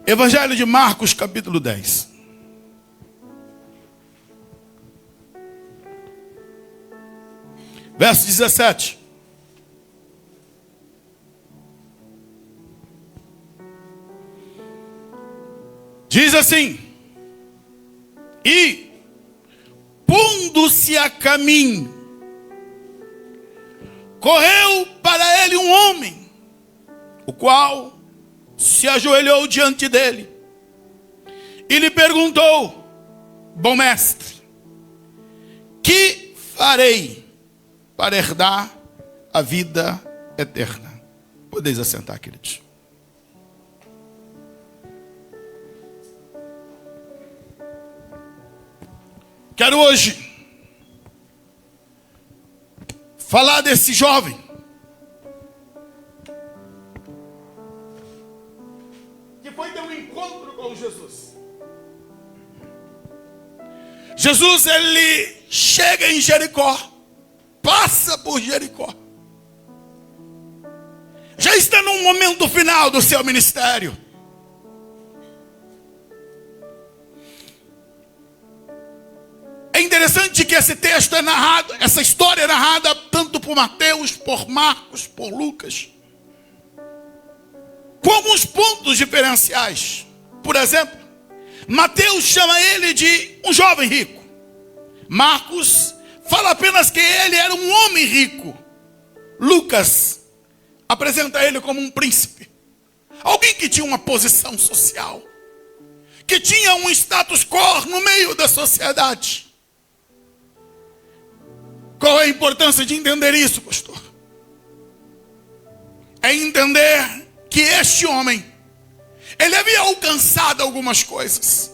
Evangelho de Marcos, capítulo 10. Verso 17. Diz assim: e pondo-se a caminho, correu para ele um homem, o qual se ajoelhou diante dele e lhe perguntou: bom mestre, que farei para herdar a vida eterna? Podeis assentar, queridos. Quero hoje falar desse jovem que foi ter um encontro com Jesus. Jesus, ele chega em Jericó, passa por Jericó, já está no momento final do seu ministério. É interessante que esse texto é narrado, essa história é narrada tanto por Mateus, por Marcos, por Lucas, com alguns pontos diferenciais. Por exemplo, Mateus chama ele de um jovem rico. Marcos fala apenas que ele era um homem rico. Lucas apresenta ele como um príncipe, alguém que tinha uma posição social, que tinha um status quo no meio da sociedade. Qual é a importância de entender isso, pastor? É entender que este homem, ele havia alcançado algumas coisas,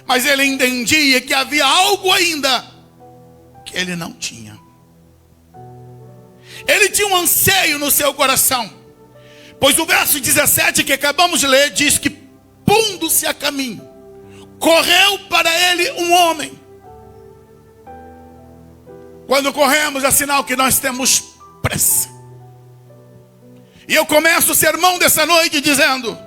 mas ele entendia que havia algo ainda que ele não tinha. Ele tinha um anseio no seu coração, pois o verso 17 que acabamos de ler diz que, pondo-se a caminho, correu para ele um homem. Quando corremos é sinal que nós temos pressa. E eu começo o sermão dessa noite dizendo: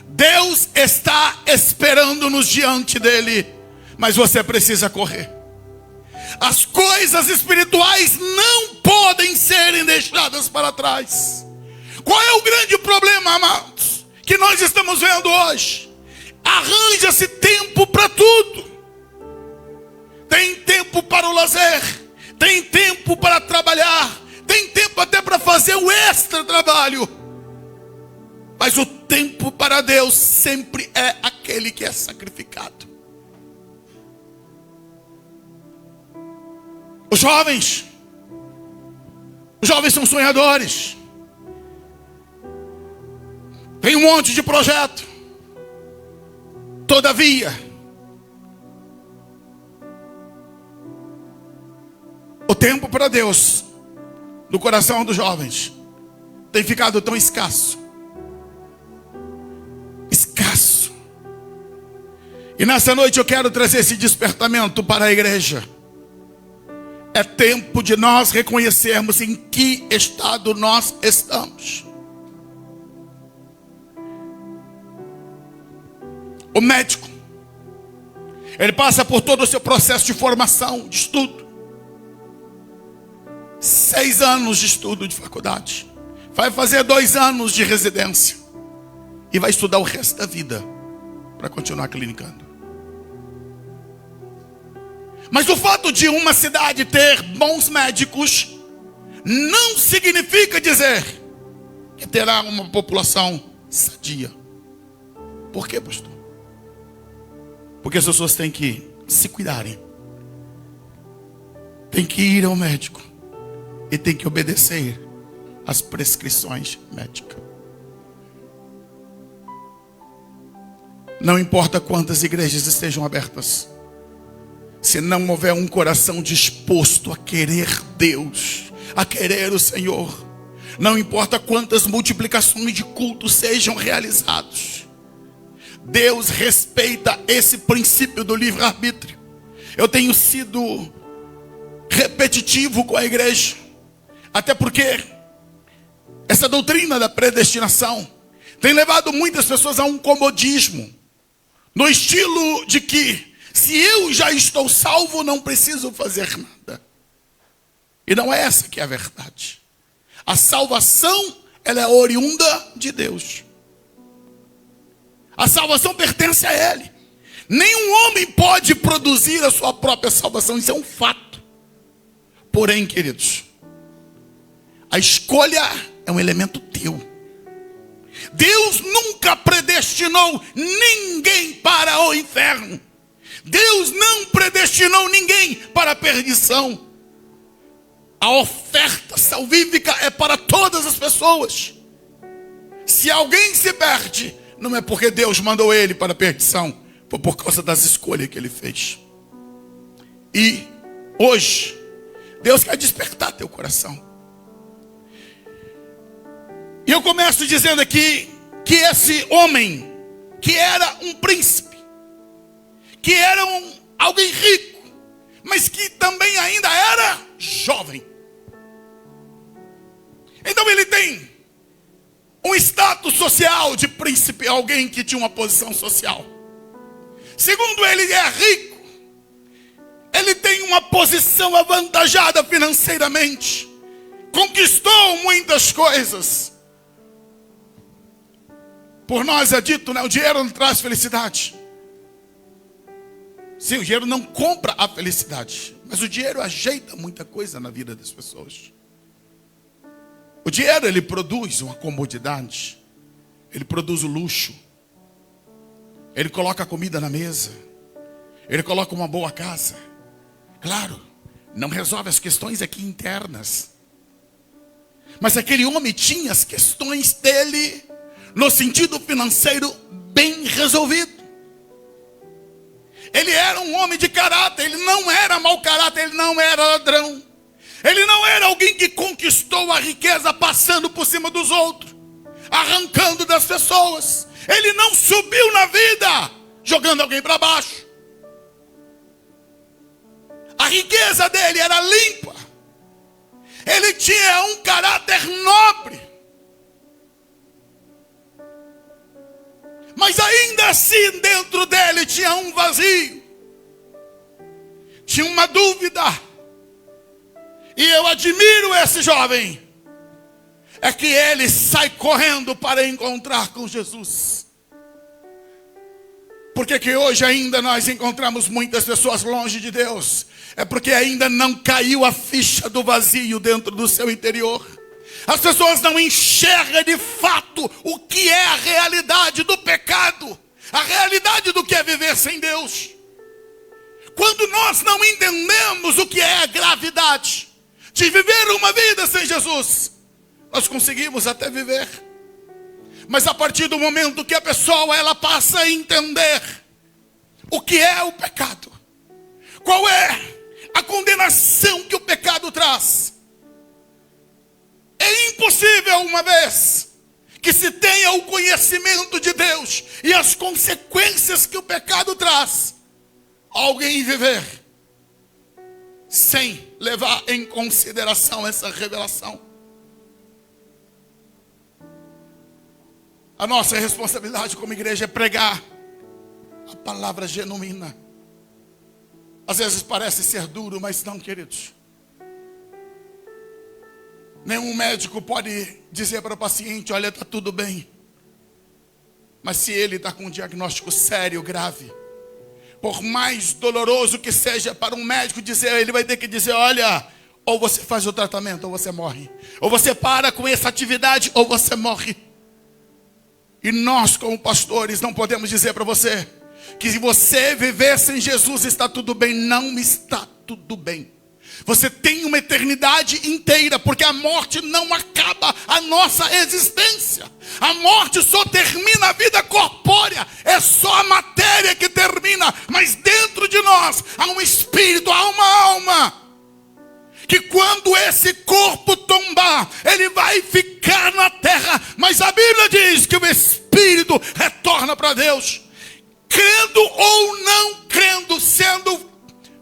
Deus está esperando-nos diante dele, mas você precisa correr. As coisas espirituais não podem serem deixadas para trás. Qual é o grande problema, amados, que nós estamos vendo hoje? Arranja-se tempo para tudo. Tem tempo para o lazer, tem tempo para trabalhar, tem tempo até para fazer o extra trabalho. Mas o tempo para Deus sempre é aquele que é sacrificado. Os jovens são sonhadores. Tem um monte de projeto. Todavia, o tempo para Deus no coração dos jovens tem ficado tão escasso. Escasso. E nessa noite eu quero trazer esse despertamento para a igreja. É tempo de nós reconhecermos em que estado nós estamos. O médico, ele passa por todo o seu processo de formação, de estudo. 6 anos de estudo de faculdade. Vai fazer 2 anos de residência. E vai estudar o resto da vida para continuar clinicando. Mas o fato de uma cidade ter bons médicos não significa dizer que terá uma população sadia. Por quê, pastor? Porque as pessoas têm que se cuidarem. Tem que ir ao médico. E tem que obedecer às prescrições médicas. Não importa quantas igrejas estejam abertas, se não houver um coração disposto a querer Deus, a querer o Senhor, não importa quantas multiplicações de cultos sejam realizados, Deus respeita esse princípio do livre-arbítrio. Eu tenho sido repetitivo com a igreja, até porque essa doutrina da predestinação tem levado muitas pessoas a um comodismo, no estilo de que, se eu já estou salvo, não preciso fazer nada. E não é essa que é a verdade. A salvação, ela é oriunda de Deus. A salvação pertence a Ele. Nenhum homem pode produzir a sua própria salvação, isso é um fato. Porém, queridos, a escolha é um elemento teu. Deus nunca predestinou ninguém para o inferno. Deus não predestinou ninguém para a perdição. A oferta salvífica é para todas as pessoas. Se alguém se perde, não é porque Deus mandou ele para a perdição, foi por causa das escolhas que ele fez. E hoje, Deus quer despertar teu coração. E eu começo dizendo aqui que esse homem, que era um príncipe, que era alguém rico, mas que também ainda era jovem. Então ele tem um status social de príncipe, alguém que tinha uma posição social. Segundo, ele é rico. Ele tem uma posição avantajada financeiramente. Conquistou muitas coisas. Por nós é dito, né? O dinheiro não traz felicidade. Sim, o dinheiro não compra a felicidade. Mas o dinheiro ajeita muita coisa na vida das pessoas. O dinheiro, ele produz uma comodidade. Ele produz o luxo. Ele coloca a comida na mesa. Ele coloca uma boa casa. Claro, não resolve as questões aqui internas. Mas aquele homem tinha as questões dele, no sentido financeiro, bem resolvido. Ele era um homem de caráter. Ele não era mau caráter. Ele não era ladrão. Ele não era alguém que conquistou a riqueza passando por cima dos outros, arrancando das pessoas. Ele não subiu na vida jogando alguém para baixo. A riqueza dele era limpa. Ele tinha um caráter nobre. Mas ainda assim dentro dele tinha um vazio. Tinha uma dúvida. E eu admiro esse jovem. É que ele sai correndo para encontrar com Jesus. Por que hoje ainda nós encontramos muitas pessoas longe de Deus? É porque ainda não caiu a ficha do vazio dentro do seu interior. As pessoas não enxergam de fato o que é a realidade do pecado. A realidade do que é viver sem Deus. Quando nós não entendemos o que é a gravidade de viver uma vida sem Jesus, nós conseguimos até viver. Mas a partir do momento que a pessoa ela passa a entender o que é o pecado, qual é a condenação que o pecado traz, é impossível, uma vez que se tenha o conhecimento de Deus e as consequências que o pecado traz, alguém viver sem levar em consideração essa revelação. A nossa responsabilidade como igreja é pregar a palavra genuína. Às vezes parece ser duro, mas não, queridos. Nenhum médico pode dizer para o paciente: olha, está tudo bem. Mas se ele está com um diagnóstico sério, grave, por mais doloroso que seja para um médico dizer, ele vai ter que dizer: olha, ou você faz o tratamento ou você morre. Ou você para com essa atividade ou você morre. E nós como pastores não podemos dizer para você que se você viver sem Jesus está tudo bem. Não está tudo bem. Você tem uma eternidade inteira, porque a morte não acaba a nossa existência. A morte só termina a vida corpórea. É só a matéria que termina. Mas dentro de nós há um espírito, há uma alma, que quando esse corpo tombar, ele vai ficar na terra. Mas a Bíblia diz que o espírito retorna para Deus. Crendo ou não crendo, sendo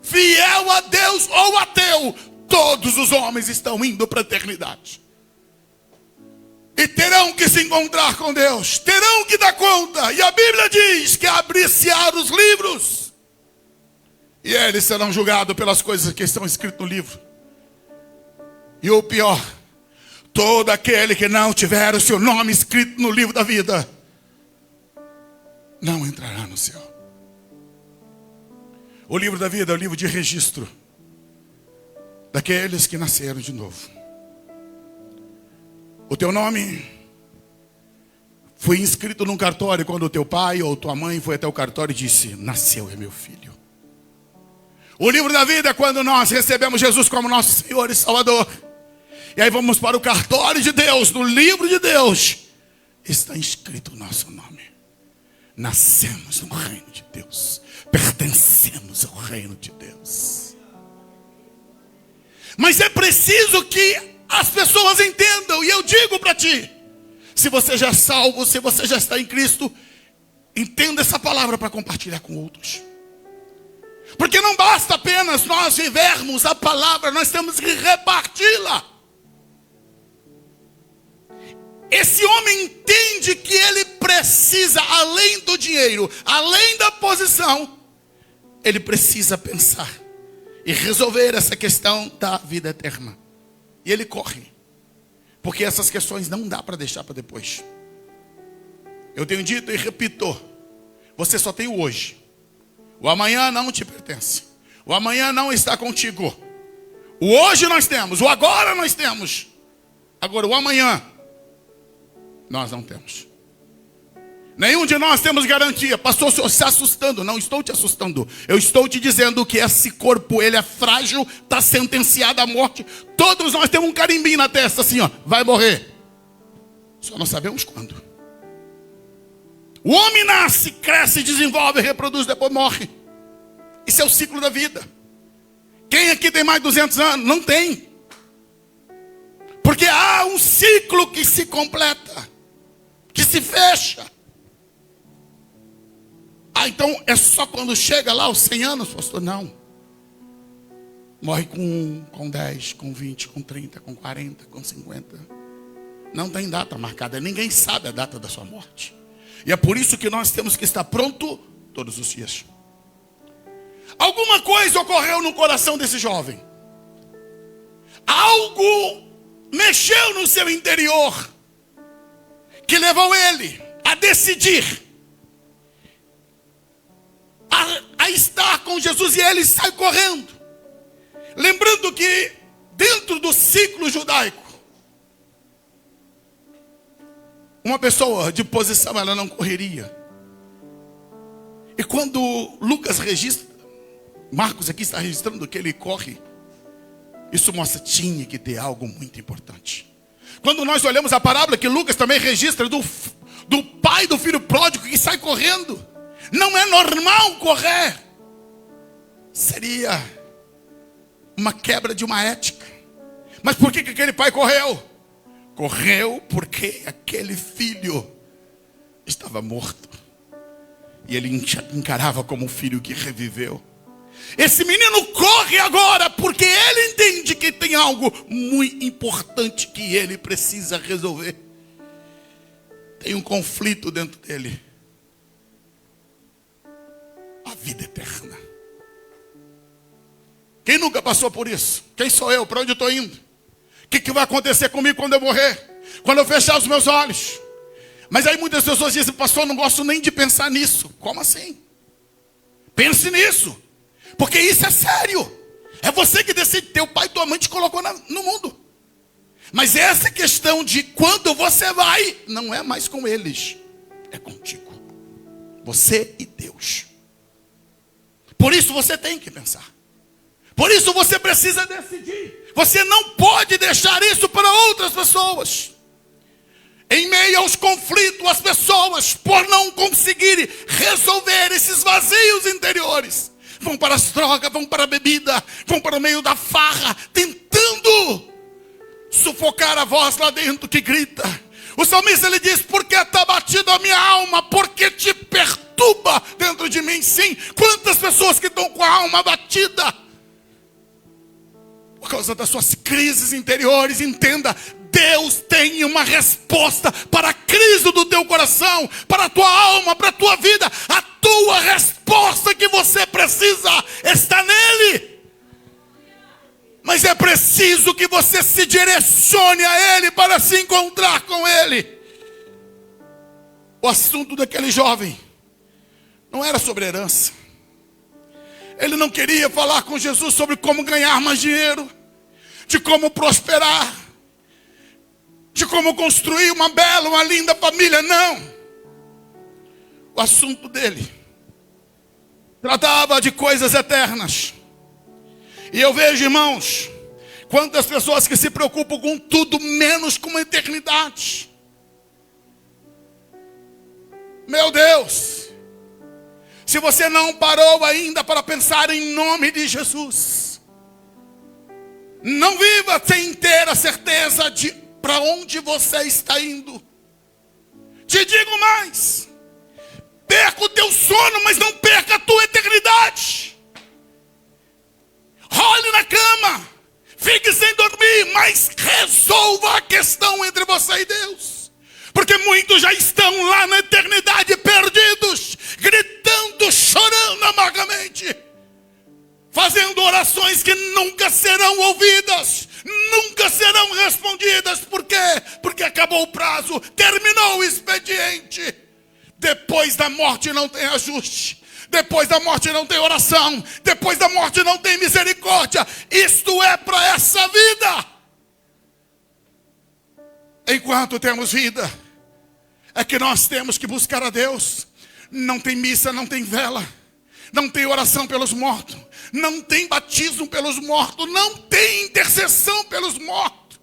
fiel a Deus ou ateu, todos os homens estão indo para a eternidade. E terão que se encontrar com Deus, terão que dar conta. E a Bíblia diz que abrir-se-á os livros, e eles serão julgados pelas coisas que estão escritas no livro. E o pior, todo aquele que não tiver o seu nome escrito no livro da vida, não entrará no céu. O livro da vida é o livro de registro daqueles que nasceram de novo. O teu nome foi inscrito num cartório quando o teu pai ou tua mãe foi até o cartório e disse: nasceu, é meu filho. O livro da vida é quando nós recebemos Jesus como nosso Senhor e Salvador. E aí vamos para o cartório de Deus, no livro de Deus. Está escrito o nosso nome. Nascemos no reino de Deus. Pertencemos ao reino de Deus. Mas é preciso que as pessoas entendam, e eu digo para ti, se você já é salvo, se você já está em Cristo, entenda essa palavra para compartilhar com outros. Porque não basta apenas nós vivermos a palavra, nós temos que reparti-la. Esse homem entende que ele precisa, além do dinheiro, além da posição, ele precisa pensar e resolver essa questão da vida eterna. E ele corre, porque essas questões não dá para deixar para depois. Eu tenho dito e repito, você só tem o hoje. O amanhã não te pertence. O amanhã não está contigo. O hoje nós temos, o agora nós temos. Agora o amanhã nós não temos. Nenhum de nós temos garantia. Pastor, o senhor se assustando. Não estou te assustando. Eu estou te dizendo que esse corpo, ele é frágil, está sentenciado à morte. Todos nós temos um carimbinho na testa assim, ó, vai morrer. Só não sabemos quando. O homem nasce, cresce, desenvolve, reproduz, depois morre. Isso é o ciclo da vida. Quem aqui tem mais de 200 anos? Não tem. Porque há um ciclo que se completa, que se fecha. Ah, então é só quando chega lá os 100 anos, pastor? Não. Morre com 10, com 20, com 30, com 40, com 50. Não tem data marcada. Ninguém sabe a data da sua morte. E é por isso que nós temos que estar pronto todos os dias. Alguma coisa ocorreu no coração desse jovem. Algo mexeu no seu interior, que levou ele a decidir a estar com Jesus, e ele sai correndo. Lembrando que dentro do ciclo judaico, uma pessoa de posição, ela não correria. E quando Lucas registra, Marcos aqui está registrando que ele corre, isso mostra que tinha que ter algo muito importante. Quando nós olhamos a parábola que Lucas também registra do pai do filho pródigo que sai correndo, não é normal correr. Seria uma quebra de uma ética. Mas por que aquele pai correu? Correu porque aquele filho estava morto. E ele encarava como um filho que reviveu. Esse menino corre agora porque ele entende que tem algo muito importante que ele precisa resolver. Tem um conflito dentro dele. A vida eterna. Quem nunca passou por isso? Quem sou eu? Para onde eu estou indo? O que vai acontecer comigo quando eu morrer? Quando eu fechar os meus olhos? Mas aí muitas pessoas dizem: pastor, eu não gosto nem de pensar nisso. Como assim? Pense nisso. Porque isso é sério. É você que decide. Teu pai e tua mãe te colocou no mundo. Mas essa questão de quando você vai, não é mais com eles. É contigo. Você e Deus. Por isso você tem que pensar. Por isso você precisa decidir. Você não pode deixar isso para outras pessoas. Em meio aos conflitos, as pessoas, por não conseguirem resolver esses vazios interiores, vão para as drogas, vão para a bebida, vão para o meio da farra, tentando sufocar a voz lá dentro que grita. O salmista, ele diz: porque está batida a minha alma, porque te perturba dentro de mim. Sim, quantas pessoas que estão com a alma batida por causa das suas crises interiores. Entenda, Deus tem uma resposta para a crise do teu coração, para a tua alma, para a tua vida. A tua resposta que você precisa está nele. Mas é preciso que você se direcione a ele para se encontrar com ele. O assunto daquele jovem não era sobre herança. Ele não queria falar com Jesus sobre como ganhar mais dinheiro, de como prosperar, de como construir uma bela, uma linda família. Não. O assunto dele tratava de coisas eternas. E eu vejo, irmãos, quantas pessoas que se preocupam com tudo menos com a eternidade. Meu Deus, se você não parou ainda para pensar em nome de Jesus, não viva sem ter a certeza de para onde você está indo. Te digo mais, perca o teu sono, mas não perca a tua eternidade. Role na cama, fique sem dormir, mas resolva a questão entre você e Deus. Porque muitos já estão lá na eternidade perdidos, gritando, chorando amargamente, fazendo orações que nunca serão ouvidas, nunca serão respondidas. Por quê? Porque acabou o prazo, terminou o expediente. Depois da morte não tem ajuste. Depois da morte não tem oração. Depois da morte não tem misericórdia. Isto é para essa vida. Enquanto temos vida, é que nós temos que buscar a Deus. Não tem missa, não tem vela, não tem oração pelos mortos, não tem batismo pelos mortos, não tem intercessão pelos mortos.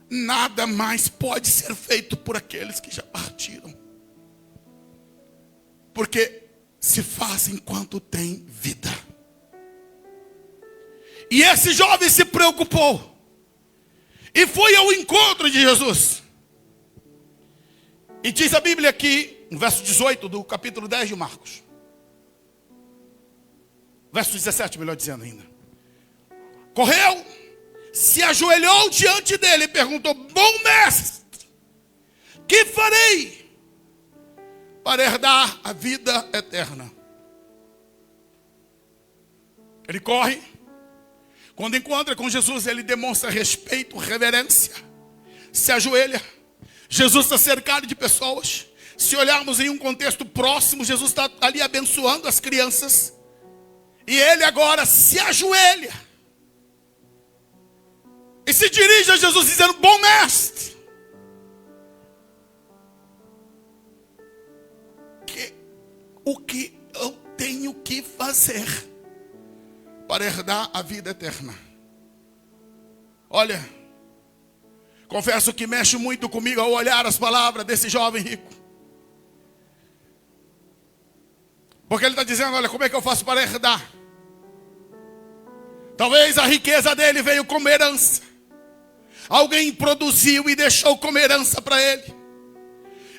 Nada mais pode ser feito por aqueles que já partiram. Porque se faz enquanto tem vida. E esse jovem se preocupou e foi ao encontro de Jesus. E diz a Bíblia aqui, no verso 18 do capítulo 10 de Marcos, verso 17, melhor dizendo ainda. Correu, se ajoelhou diante dele e perguntou: bom mestre, que farei para herdar a vida eterna? Ele corre. Quando encontra com Jesus, ele demonstra respeito, reverência, se ajoelha. Jesus está cercado de pessoas. Se olharmos em um contexto próximo, Jesus está ali abençoando as crianças. E ele agora se ajoelha e se dirige a Jesus dizendo: bom mestre, o que eu tenho que fazer para herdar a vida eterna? Olha, confesso que mexe muito comigo ao olhar as palavras desse jovem rico. Porque ele está dizendo: olha, como é que eu faço para herdar? Talvez a riqueza dele veio como herança. Alguém produziu e deixou como herança para ele.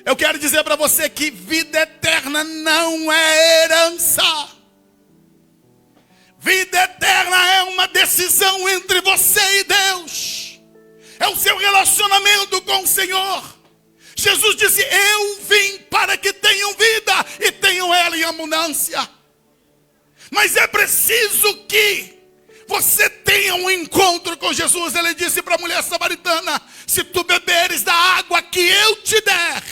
Eu quero dizer para você que vida eterna não é herança. Vida eterna é uma decisão entre você e Deus. É o seu relacionamento com o Senhor. Jesus disse: eu vim para que tenham vida e tenham ela em abundância. Mas é preciso que você tenha um encontro com Jesus. Ele disse para a mulher samaritana: se tu beberes da água que eu te der,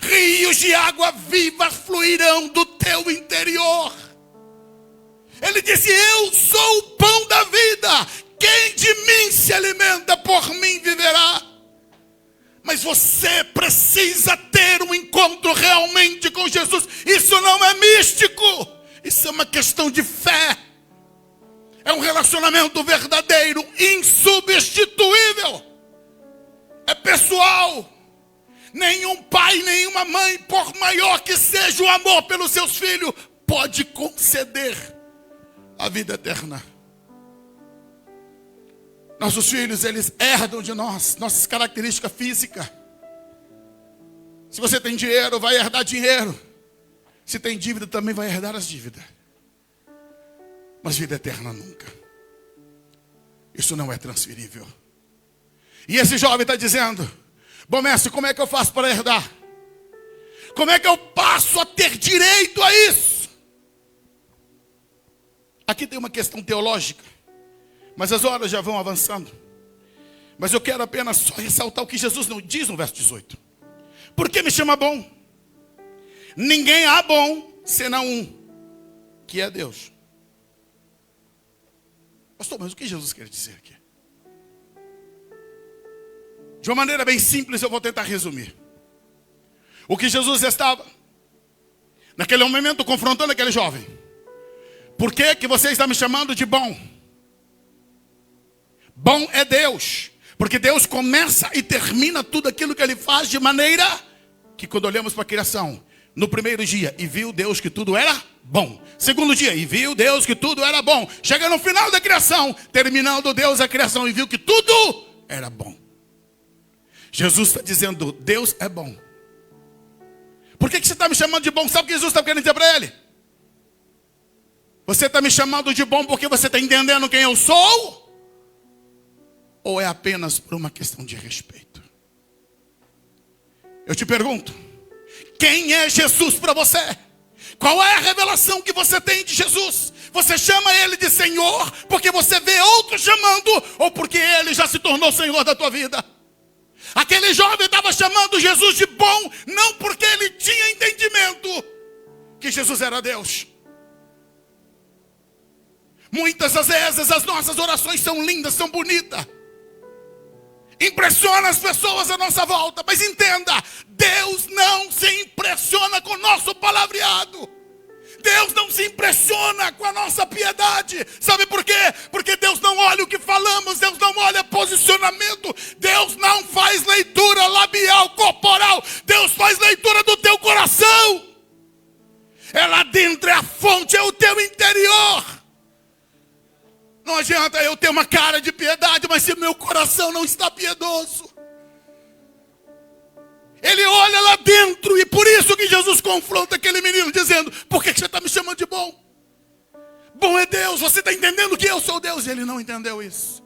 rios de água viva fluirão do teu interior. Ele disse: eu sou o pão da vida. Quem de mim se alimenta, por mim viverá. Mas você precisa ter um encontro realmente com Jesus. Isso não é místico. Isso é uma questão de fé. É um relacionamento verdadeiro, insubstituível. É pessoal. Nenhum pai, nenhuma mãe, por maior que seja o amor pelos seus filhos, pode conceder a vida eterna. Nossos filhos, eles herdam de nós nossas características físicas. Se você tem dinheiro, vai herdar dinheiro. Se tem dívida, também vai herdar as dívidas. Mas vida eterna nunca. Isso não é transferível. E esse jovem está dizendo: bom mestre, como é que eu faço para herdar? Como é que eu passo a ter direito a isso? Aqui tem uma questão teológica, mas as horas já vão avançando. Mas eu quero apenas só ressaltar o que Jesus não diz no verso 18. Por que me chama bom? Ninguém há bom senão um, que é Deus. Pastor, mas o que Jesus quer dizer aqui? De uma maneira bem simples eu vou tentar resumir. O que Jesus estava, naquele momento, confrontando aquele jovem. Por que que você está me chamando de bom? Bom é Deus. Porque Deus começa e termina tudo aquilo que Ele faz de maneira que, quando olhamos para a criação, no primeiro dia, e viu Deus que tudo era bom. Segundo dia, e viu Deus que tudo era bom. Chega no final da criação, terminando Deus a criação, e viu que tudo era bom. Jesus está dizendo: Deus é bom. Por que você está me chamando de bom? Sabe o que Jesus está querendo dizer para ele? Você está me chamando de bom porque você está entendendo quem eu sou? Ou é apenas por uma questão de respeito? Eu te pergunto, quem é Jesus para você? Qual é a revelação que você tem de Jesus? Você chama Ele de Senhor porque você vê outros chamando, ou porque Ele já se tornou Senhor da tua vida? Aquele jovem estava chamando Jesus de bom, não porque ele tinha entendimento que Jesus era Deus. Muitas das vezes as nossas orações são lindas, são bonitas, impressiona as pessoas à nossa volta, mas entenda, Deus não se impressiona com o nosso palavreado. Deus não se impressiona com a nossa piedade. Sabe por quê? Porque Deus não olha o que falamos, Deus não olha posicionamento, Deus não faz leitura labial, corporal, Deus faz leitura do teu coração. É lá dentro, é a fonte, é o teu interior. Não adianta eu ter uma cara de piedade, mas se meu coração não está piedoso. Ele olha lá dentro, e por isso que Jesus confronta aquele menino, dizendo: por que você está me chamando de bom? Bom é Deus, você está entendendo que eu sou Deus? E ele não entendeu isso.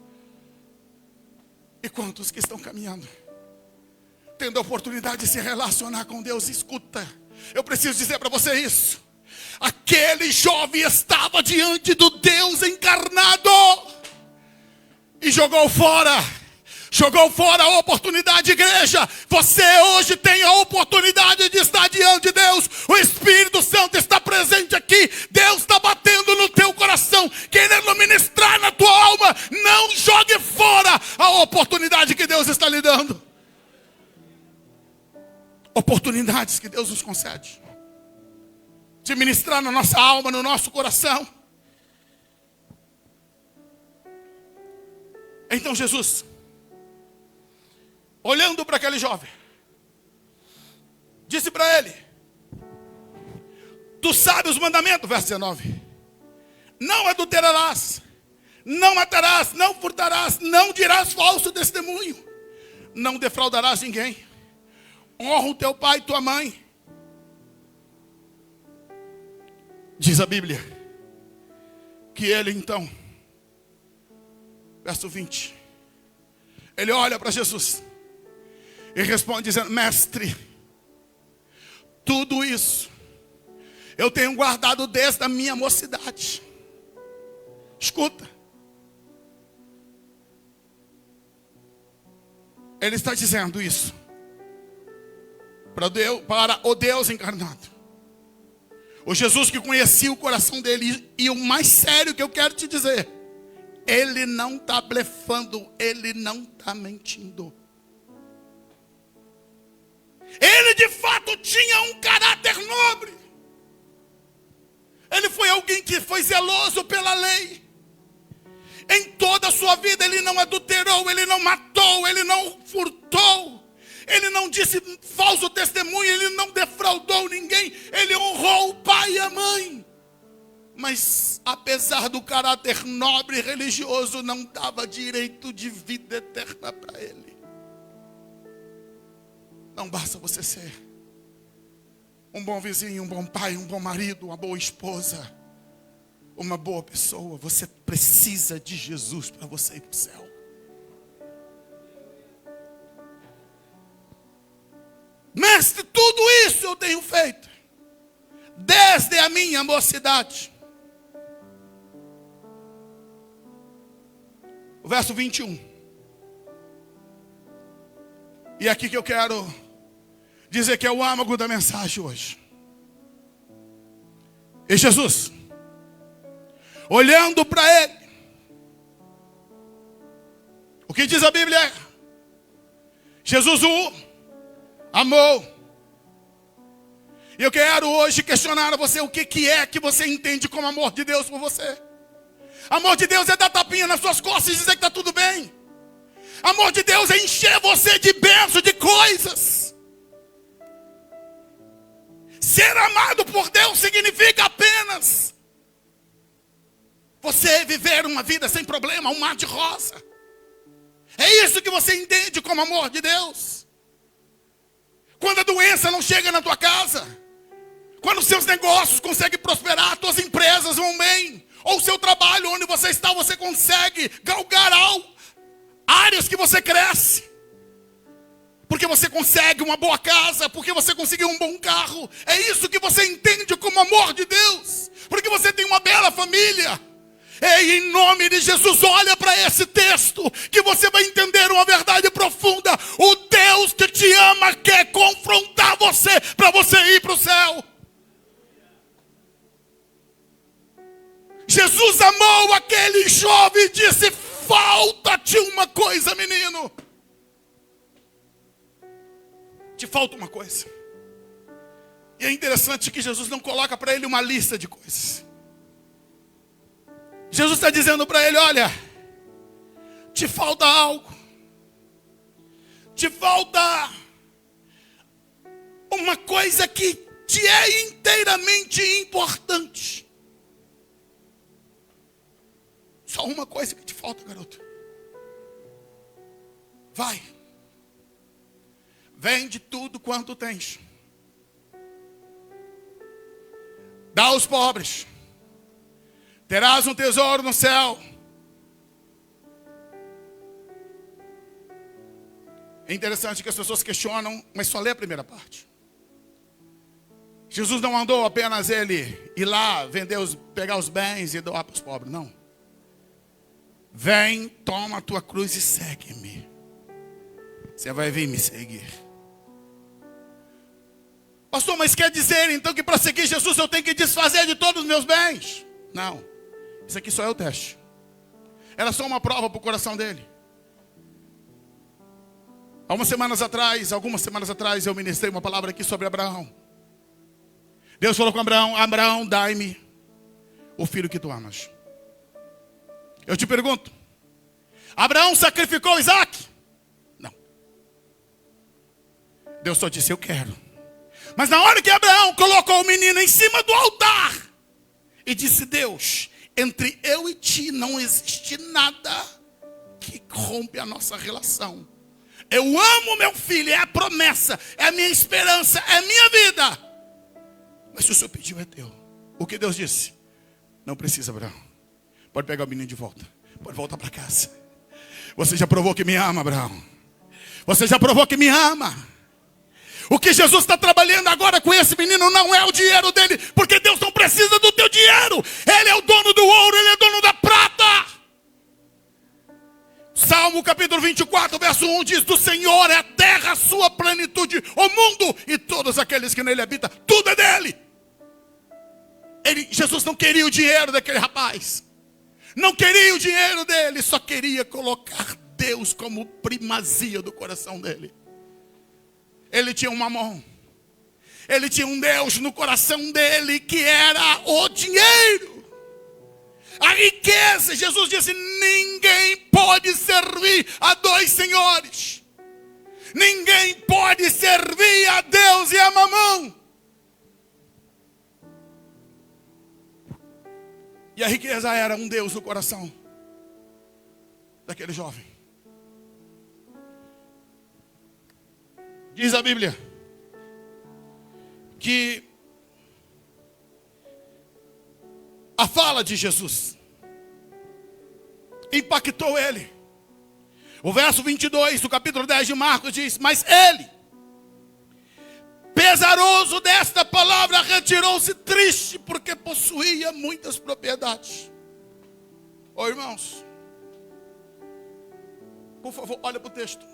E quantos que estão caminhando, tendo a oportunidade de se relacionar com Deus? Escuta, eu preciso dizer para você isso. Aquele jovem estava diante do Deus encarnado e jogou fora a oportunidade. Igreja, você hoje tem a oportunidade de estar diante de Deus. O Espírito Santo está presente aqui. Deus está batendo no teu coração, querendo ministrar na tua alma. Não jogue fora a oportunidade que Deus está lhe dando. Oportunidades que Deus nos concede de ministrar na nossa alma, no nosso coração. Então Jesus, olhando para aquele jovem, disse para ele: tu sabes os mandamentos, verso 19. Não adulterarás, não matarás, não furtarás, não dirás falso testemunho, não defraudarás ninguém, honra o teu pai e tua mãe. Diz a Bíblia que ele então, verso 20, ele olha para Jesus e responde dizendo: mestre, tudo isso eu tenho guardado desde a minha mocidade. Escuta, ele está dizendo isso para o Deus encarnado, o Jesus que conhecia o coração dele. E o mais sério que eu quero te dizer, ele não está blefando, ele não está mentindo. Ele de fato tinha um caráter nobre. Ele foi alguém que foi zeloso pela lei. Em toda a sua vida ele não adulterou, ele não matou, ele não furtou, ele não disse falso testemunho, ele não defraudou ninguém, ele honrou o pai e a mãe. Mas apesar do caráter nobre e religioso, não dava direito de vida eterna para ele. Não basta você ser um bom vizinho, um bom pai, um bom marido, uma boa esposa, uma boa pessoa. Você precisa de Jesus para você ir para o céu. tenho feito desde a minha mocidade. O verso 21. E é aqui que eu quero dizer que é o âmago da mensagem hoje. E Jesus, olhando para ele, o que diz a Bíblia? Jesus o amou. E eu quero hoje questionar a você o que é que você entende como amor de Deus por você. Amor de Deus é dar tapinha nas suas costas e dizer que está tudo bem. Amor de Deus é encher você de bênçãos, de coisas. Ser amado por Deus significa apenas você viver uma vida sem problema, um mar de rosa. É isso que você entende como amor de Deus. Quando a doença não chega na tua casa, quando os seus negócios conseguem prosperar, tuas empresas vão bem, ou o seu trabalho onde você está, você consegue galgar áreas que você cresce, porque você consegue uma boa casa, porque você conseguiu um bom carro. É isso que você entende como amor de Deus, porque você tem uma bela família. Ei, em nome de Jesus, olha para esse texto, que você vai entender uma verdade profunda. O Deus que te ama quer confrontar você, para você ir para o céu. Jesus amou aquele jovem e disse: falta-te uma coisa, menino. Te falta uma coisa. E é interessante que Jesus não coloca para ele uma lista de coisas. Jesus está dizendo para ele: olha, te falta algo. Te falta uma coisa que te é inteiramente importante. Só uma coisa que te falta, garoto. Vai. Vende tudo quanto tens. Dá aos pobres. Terás um tesouro no céu. É interessante que as pessoas questionam, mas só lê a primeira parte. Jesus não mandou apenas ele ir lá, pegar os bens e doar para os pobres, não. Vem, toma a tua cruz e segue-me. Você vai vir me seguir. Pastor, mas quer dizer então que para seguir Jesus eu tenho que desfazer de todos os meus bens? Não. Isso aqui só é o teste. Era só uma prova para o coração dele. Algumas semanas atrás, eu ministrei uma palavra aqui sobre Abraão. Deus falou com Abraão: Abraão, dai-me o filho que tu amas. Eu te pergunto, Abraão sacrificou Isaac? Não. Deus só disse: eu quero. Mas na hora que Abraão colocou o menino em cima do altar e disse: Deus, entre eu e ti não existe nada que rompe a nossa relação. Eu amo meu filho, é a promessa, é a minha esperança, é a minha vida. Mas se o Senhor pediu, é teu. O que Deus disse? Não precisa, Abraão. Pode pegar o menino de volta. Pode voltar para casa. Você já provou que me ama, Abraão. Você já provou que me ama. O que Jesus está trabalhando agora com esse menino não é o dinheiro dele, porque Deus não precisa do teu dinheiro. Ele é o dono do ouro, ele é o dono da prata. Salmo capítulo 24, verso 1 diz: do Senhor é a terra, a sua plenitude, o mundo e todos aqueles que nele habitam. Tudo é dele. Jesus não queria o dinheiro daquele rapaz. Não queria o dinheiro dele, só queria colocar Deus como primazia do coração dele. Ele tinha um mamão. Ele tinha um Deus no coração dele que era o dinheiro. A riqueza. Jesus disse: ninguém pode servir a dois senhores. Ninguém pode servir a Deus e a mamão. E a riqueza era um Deus no coração daquele jovem. Diz a Bíblia que a fala de Jesus impactou ele. O verso 22 do capítulo 10 de Marcos diz: mas ele, pesaroso desta palavra, retirou-se triste, porque possuía muitas propriedades. Ô irmãos, por favor, olha para o texto.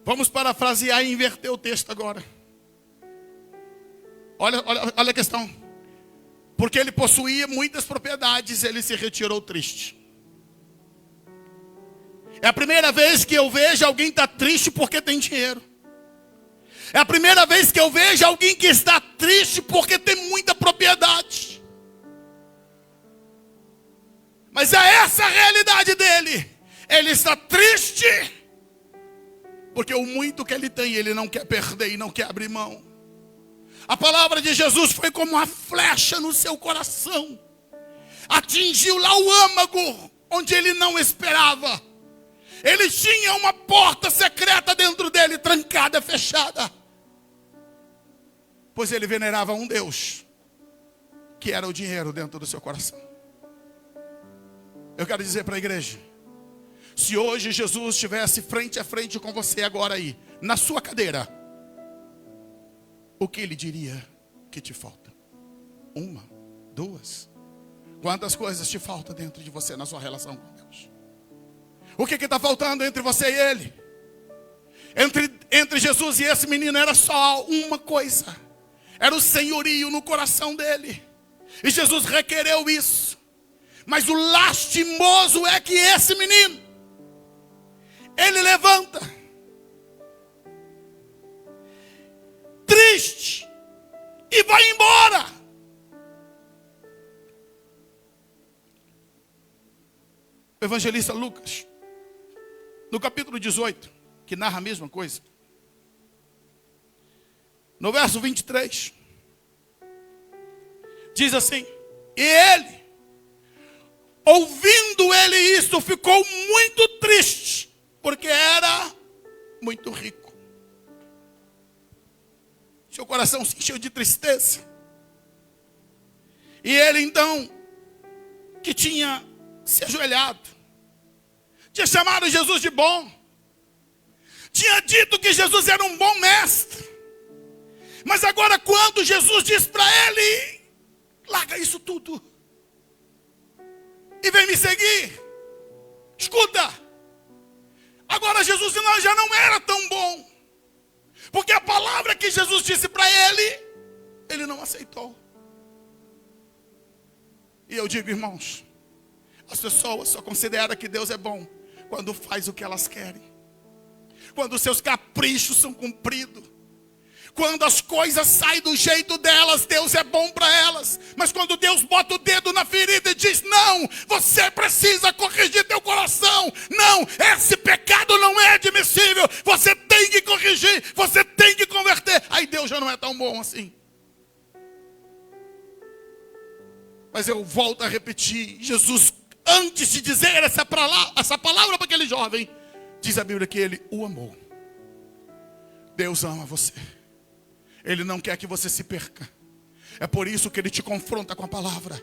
Vamos parafrasear e inverter o texto agora. Olha a questão. Porque ele possuía muitas propriedades, ele se retirou triste. É a primeira vez que eu vejo alguém estar triste porque tem dinheiro. É a primeira vez que eu vejo alguém que está triste porque tem muita propriedade. Mas é essa a realidade dele. Ele está triste porque o muito que ele tem, ele não quer perder e não quer abrir mão. A palavra de Jesus foi como uma flecha no seu coração. Atingiu lá o âmago onde ele não esperava. Ele tinha uma porta secreta dentro dele, trancada, fechada. Pois ele venerava um Deus, que era o dinheiro dentro do seu coração. Eu quero dizer para a igreja, se hoje Jesus estivesse frente a frente com você agora aí, na sua cadeira, o que ele diria que te falta? Uma, duas. Quantas coisas te faltam dentro de você na sua relação com Deus? O que está faltando entre você e ele? Entre Jesus e esse menino era só uma coisa. Era o senhorio no coração dele. E Jesus requereu isso. Mas o lastimoso é que esse menino, ele levanta triste e vai embora. O evangelista Lucas, no capítulo 18, que narra a mesma coisa, no verso 23, diz assim: e ele, ouvindo ele isso, ficou muito triste, porque era muito rico. Seu coração se encheu de tristeza. E ele então, que tinha se ajoelhado, tinha chamado Jesus de bom, tinha dito que Jesus era um bom mestre. Mas agora quando Jesus diz para ele: larga isso tudo e vem me seguir. Escuta, agora Jesus já não era tão bom, porque a palavra que Jesus disse para ele, ele não aceitou. E eu digo, irmãos, as pessoas só consideram que Deus é bom quando faz o que elas querem, quando os seus caprichos são cumpridos, quando as coisas saem do jeito delas. Deus é bom para elas. Mas quando Deus bota o dedo na ferida e diz: não, você precisa corrigir teu coração. Não, esse pecado não é admissível. Você tem que corrigir, você tem que converter. Aí Deus já não é tão bom assim. Mas eu volto a repetir, Jesus, antes de dizer essa palavra para aquele jovem, diz a Bíblia que ele o amou. Deus ama você. Ele não quer que você se perca. É por isso que ele te confronta com a palavra.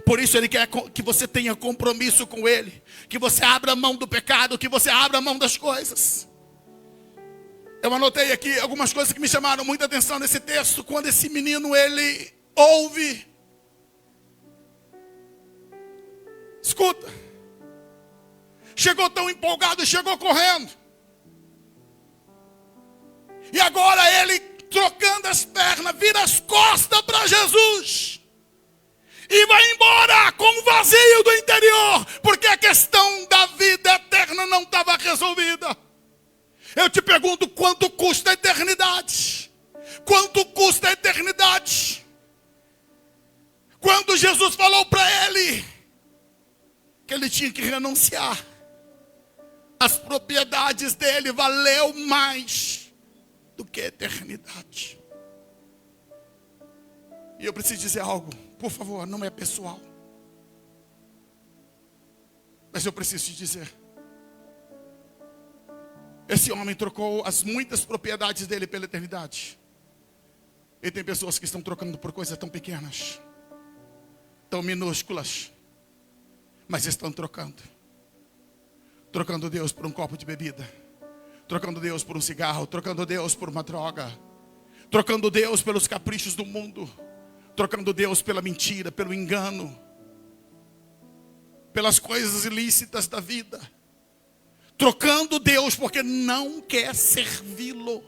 Por isso ele quer que você tenha compromisso com ele, que você abra mão do pecado, que você abra mão das coisas. Eu anotei aqui algumas coisas que me chamaram muita atenção nesse texto. Quando esse menino, ele ouve. Escuta. Chegou tão empolgado, chegou correndo. E agora ele, trocando as pernas, vira as costas para Jesus e vai embora com o vazio do interior, porque a questão da vida eterna não estava resolvida. Eu te pergunto, quanto custa a eternidade? Quanto custa a eternidade? Quando Jesus falou para ele que ele tinha que renunciar, as propriedades dele valeu mais do que a eternidade. E eu preciso dizer algo, por favor, não é pessoal, mas eu preciso te dizer. Esse homem trocou as muitas propriedades dele pela eternidade. E tem pessoas que estão trocando por coisas tão pequenas, tão minúsculas, mas estão trocando Deus por um copo de bebida, trocando Deus por um cigarro, trocando Deus por uma droga, trocando Deus pelos caprichos do mundo, trocando Deus pela mentira, pelo engano, pelas coisas ilícitas da vida, trocando Deus porque não quer servi-lo,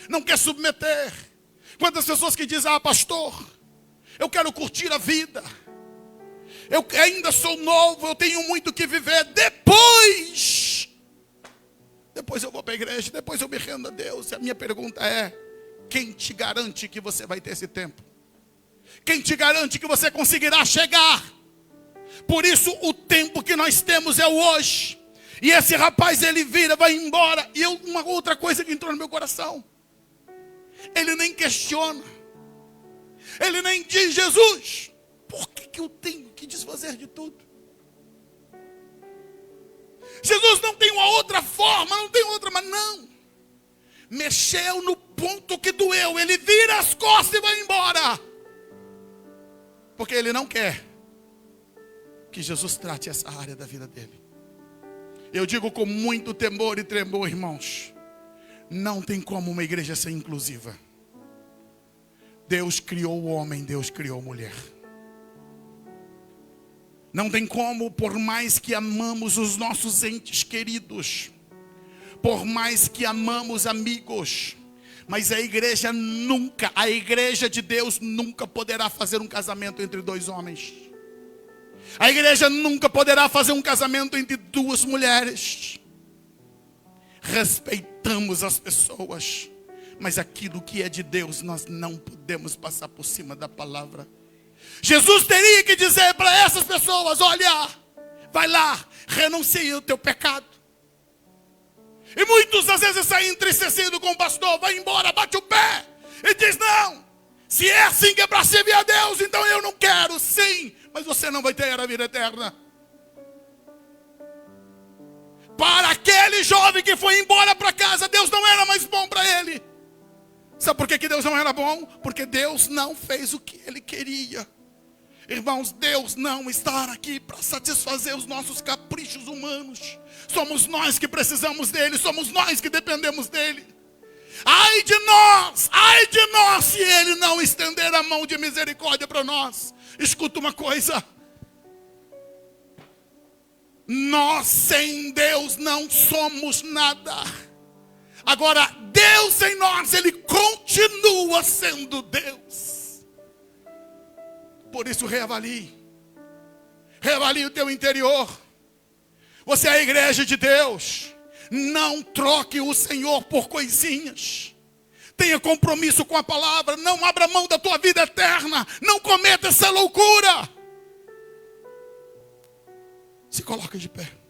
não quer submeter. Quantas pessoas que dizem: ah, pastor, eu quero curtir a vida, eu ainda sou novo, eu tenho muito que viver, depois eu vou para a igreja, depois eu me rendo a Deus. E a minha pergunta é: quem te garante que você vai ter esse tempo? Quem te garante que você conseguirá chegar? Por isso o tempo que nós temos é o hoje. E esse rapaz, ele vira, vai embora. E uma outra coisa que entrou no meu coração, ele nem questiona, ele nem diz: Jesus, por que eu tenho que desfazer de tudo? Jesus, não tem uma outra forma, não tem outra, mas não. Mexeu no ponto que doeu, ele vira as costas e vai embora. Porque ele não quer que Jesus trate essa área da vida dele. Eu digo com muito temor e tremor, irmãos, não tem como uma igreja ser inclusiva. Deus criou o homem, Deus criou a mulher. Não tem como, por mais que amamos os nossos entes queridos, por mais que amamos amigos, mas a igreja de Deus nunca poderá fazer um casamento entre dois homens. A igreja nunca poderá fazer um casamento entre duas mulheres. Respeitamos as pessoas, mas aquilo que é de Deus nós não podemos passar por cima da palavra. Jesus teria que dizer para essas pessoas: olha, vai lá, renuncia o teu pecado. E muitos às vezes saem entristecidos com o pastor, vai embora, bate o pé e diz: não, se é assim que é para servir a Deus, então eu não quero. Sim, mas você não vai ter a vida eterna. Para aquele jovem que foi embora para casa, Deus não era mais bom para ele. Sabe por que Deus não era bom? Porque Deus não fez o que ele queria. Irmãos, Deus não está aqui para satisfazer os nossos caprichos humanos. Somos nós que precisamos dele, somos nós que dependemos dele. Ai de nós se ele não estender a mão de misericórdia para nós. Escuta uma coisa: nós sem Deus não somos nada. Agora, Deus em nós, ele continua sendo Deus. Por isso reavalie o teu interior. Você é a igreja de Deus. Não troque o Senhor por coisinhas. Tenha compromisso com a palavra. Não abra mão da tua vida eterna. Não cometa essa loucura. Se coloca de pé.